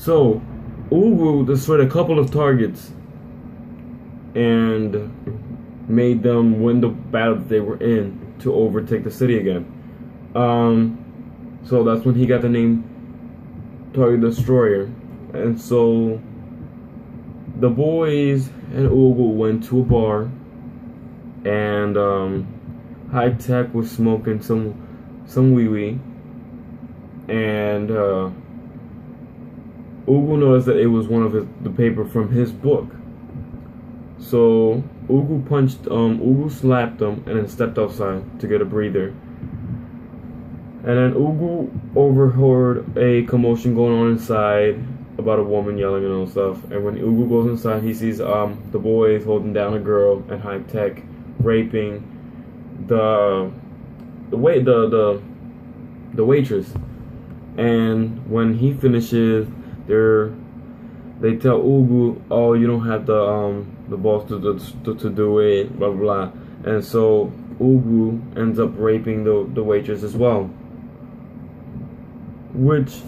So, Ugu destroyed a couple of targets and made them win the battle that they were in to overtake the city again. So that's when he got the name Target Destroyer. And so the boys and Ugu went to a bar, and High Tech was smoking some wee wee, and Ugu noticed that it was one of the paper from his book. So Ugu slapped him and then stepped outside to get a breather. And then Ugu overheard a commotion going on inside about a woman yelling and all stuff. And when Ugu goes inside, he sees the boys holding down a girl and High Tech raping the waitress. And when he finishes, they tell Ugu, "Oh, you don't have the balls to do it," blah blah blah. And so Ugu ends up raping the waitress as well, which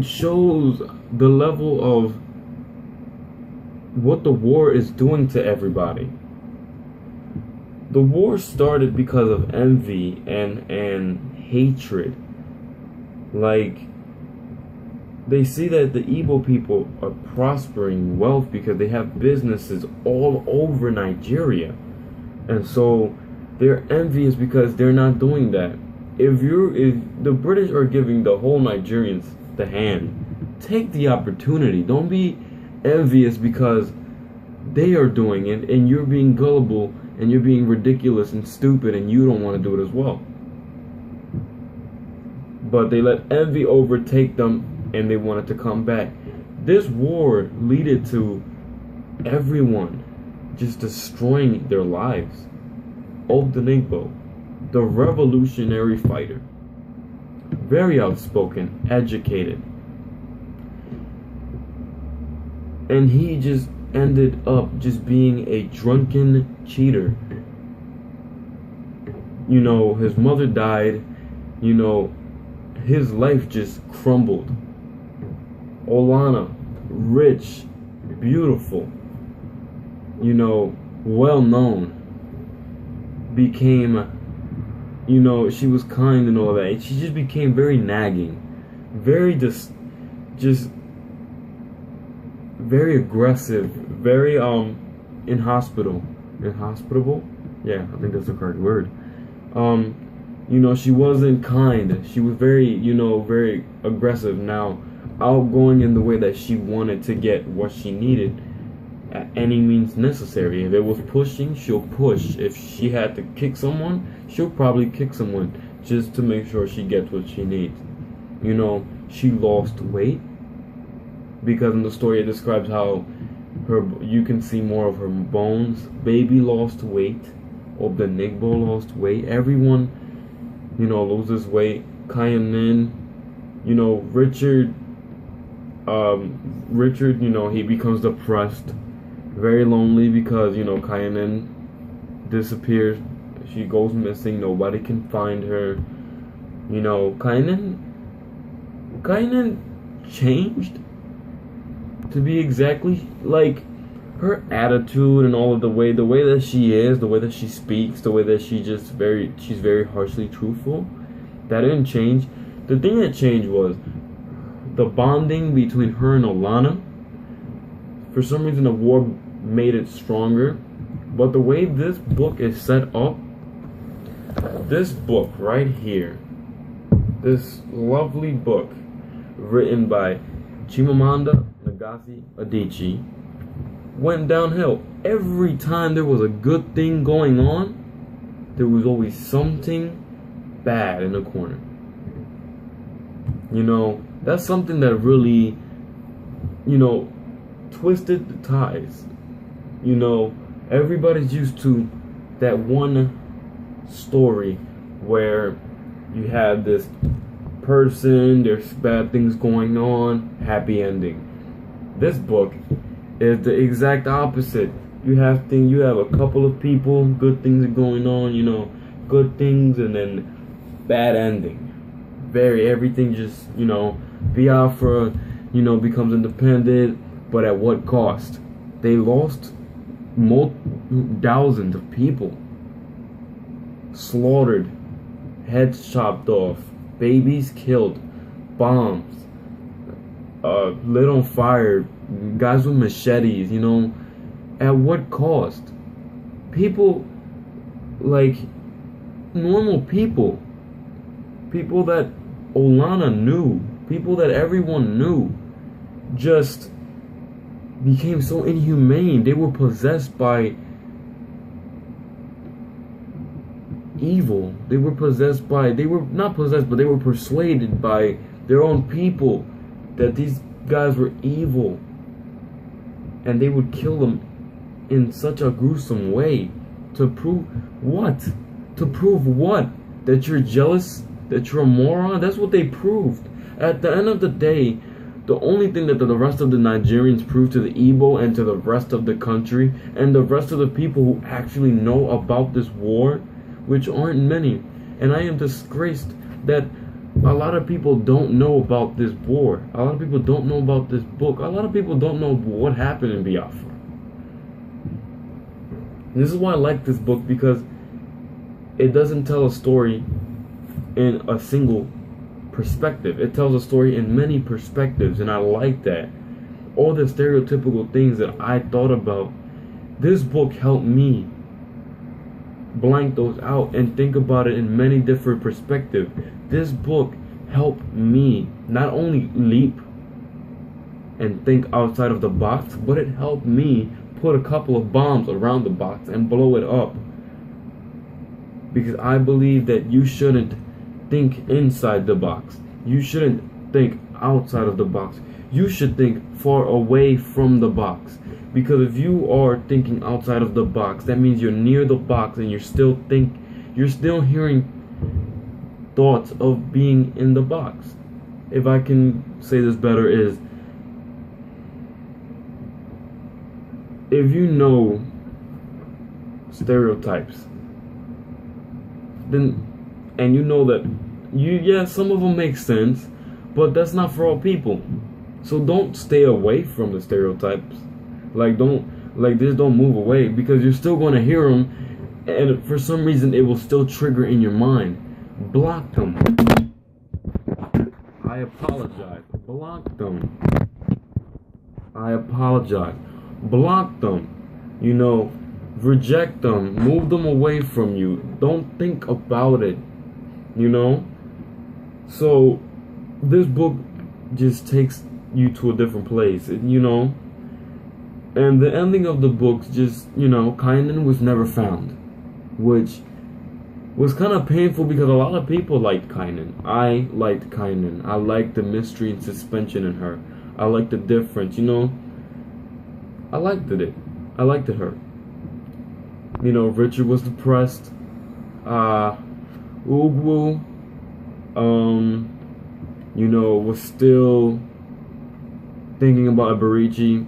shows the level of what the war is doing to everybody. The war started because of envy and hatred. Like, they see that the Igbo people are prospering wealth because they have businesses all over Nigeria. And so they're envious because they're not doing that. If the British are giving the whole Nigerians the hand, take the opportunity. Don't be envious because they are doing it and you're being gullible and you're being ridiculous and stupid and you don't want to do it as well. But they let envy overtake them and they wanted to come back. This war led to everyone just destroying their lives. Odenigbo, the revolutionary fighter, very outspoken, educated, and he just ended up just being a drunken cheater. You know, his mother died, you know, his life just crumbled. Olana, rich, beautiful, you know, well known, became, you know, she was kind and all that. And she just became very nagging, very just very aggressive, very inhospitable. Yeah, I think that's the correct word. You know, she wasn't kind. She was very, you know, very aggressive. Now, outgoing in the way that she wanted to get what she needed at any means necessary. If it was pushing, she'll push. If she had to kick someone, she'll probably kick someone just to make sure she gets what she needs. You know, she lost weight because in the story it describes how you can see more of her bones. Baby lost weight. Odenigbo lost weight. Everyone, you know, loses weight. Kayanin, you know, Richard, you know, he becomes depressed, very lonely because, you know, Kayanin disappears. She goes missing. Nobody can find her. You know, Kayanin changed, to be exactly, like, her attitude and all of the way that she is, the way that she speaks, the way that she's very harshly truthful. That didn't change. The thing that changed was the bonding between her and Olana. For some reason, the war made it stronger. But the way this book is set up, this book right here, this lovely book written by Chimamanda Ngozi Adichie, went downhill. Every time there was a good thing going on, there was always something bad in the corner. You know, that's something that really, you know, twisted the ties. You know, everybody's used to that one story where you have this person, there's bad things going on, happy ending. This book is the exact opposite. You have a couple of people, good things are going on, you know, good things, and then bad ending. Everything just, you know, Biafra, becomes independent, but at what cost? They lost thousands of people, slaughtered, heads chopped off, babies killed, bombs, lit on fire, guys with machetes, at what cost? People, like, normal people that Olana knew, people that everyone knew, just became so inhumane. They were possessed by evil. They were not possessed, but they were persuaded by their own people that these guys were evil, and they would kill them in such a gruesome way. To prove what? That you're jealous? That you're a moron? That's what they proved. At the end of the day, the only thing that the rest of the Nigerians proved to the Igbo and to the rest of the country and the rest of the people who actually know about this war, which aren't many, and I am disgraced that a lot of people don't know about this war. A lot of people don't know about this book. A lot of people don't know what happened in Biafra. This is why I like this book, because it doesn't tell a story in a single perspective. It tells a story in many perspectives, and I like that. All the stereotypical things that I thought about, this book helped me blank those out and think about it in many different perspectives. This book helped me not only leap and think outside of the box, but it helped me put a couple of bombs around the box and blow it up. Because I believe that you shouldn't think inside the box. You shouldn't think outside of the box. You should think far away from the box. Because if you are thinking outside of the box, that means you're near the box and you're still hearing thoughts of being in the box. If I can say this better, is if you know stereotypes, then, and you know that some of them make sense, but that's not for all people. So don't stay away from the stereotypes. Just don't move away, because you're still going to hear them, and for some reason it will still trigger in your mind. Block them. I apologize. Block them. I apologize. Block them. Reject them. Move them away from you. Don't think about it. So this book just takes you to a different place, and the ending of the book just, Kainin was never found, which was kind of painful because a lot of people liked Kainin. I liked Kainin. I liked the mystery and suspension in her. I liked the difference, I liked it. I liked her. Richard was depressed. Ugwu, was still thinking about Eberici,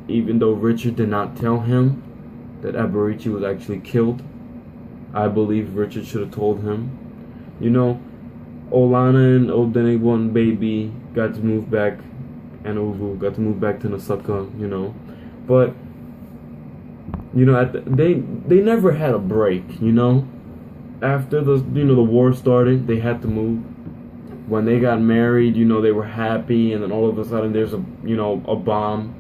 even though Richard did not tell him that Eberici was actually killed. I believe Richard should have told him. Olana and Odenigbo and Baby got to move back, and Ugwu got to move back to Nsukka, but they never had a break, After the war started, they had to move. When they got married, they were happy, and then all of a sudden there's a bomb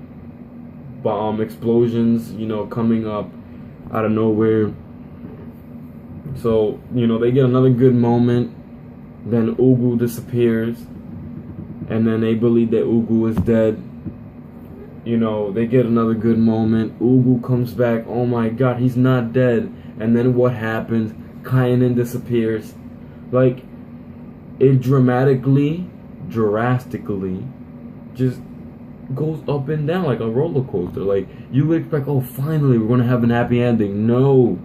explosions, coming up out of nowhere. So, they get another good moment, then Ugwu disappears, and then they believe that Ugwu is dead. They get another good moment. Ugwu comes back. Oh my god, he's not dead. And then what happens? Kainin disappears. It drastically just goes up and down like a roller coaster. You would expect, oh, finally we're gonna have an happy ending. No.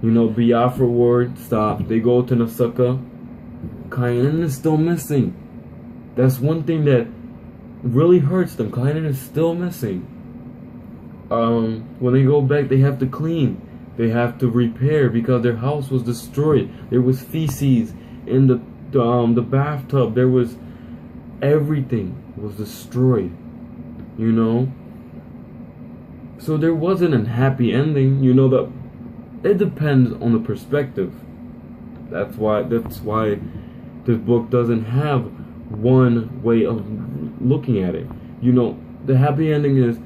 Biafra word, stop. They go to Nsukka. Kainin is still missing. That's one thing that really hurts them. Kainin is still missing. When they go back, they have to clean. They have to repair because their house was destroyed. There was feces in the bathtub. There was everything was destroyed, you know? So there wasn't a happy ending, you know, that it depends on the perspective. That's why this book doesn't have one way of looking at it. You know, the happy ending is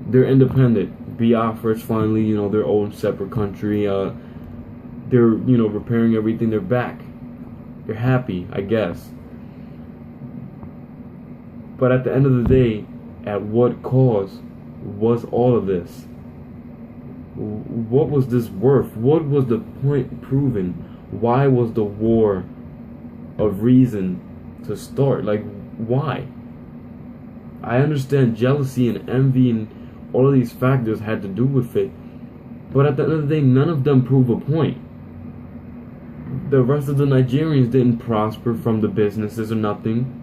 they're independent. Biafra's finally, you know, their own separate country. They're, you know, repairing everything. They're back. They're happy, I guess. But at the end of the day, at what cause was all of this? What was this worth? What was the point proven? Why was the war of reason to start? Like, why? I understand jealousy and envy and all of these factors had to do with it, but at the end of the day, none of them prove a point. The rest of the Nigerians didn't prosper from the businesses or nothing.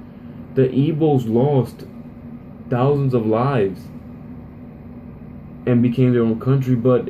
The Igbos lost thousands of lives and became their own country, but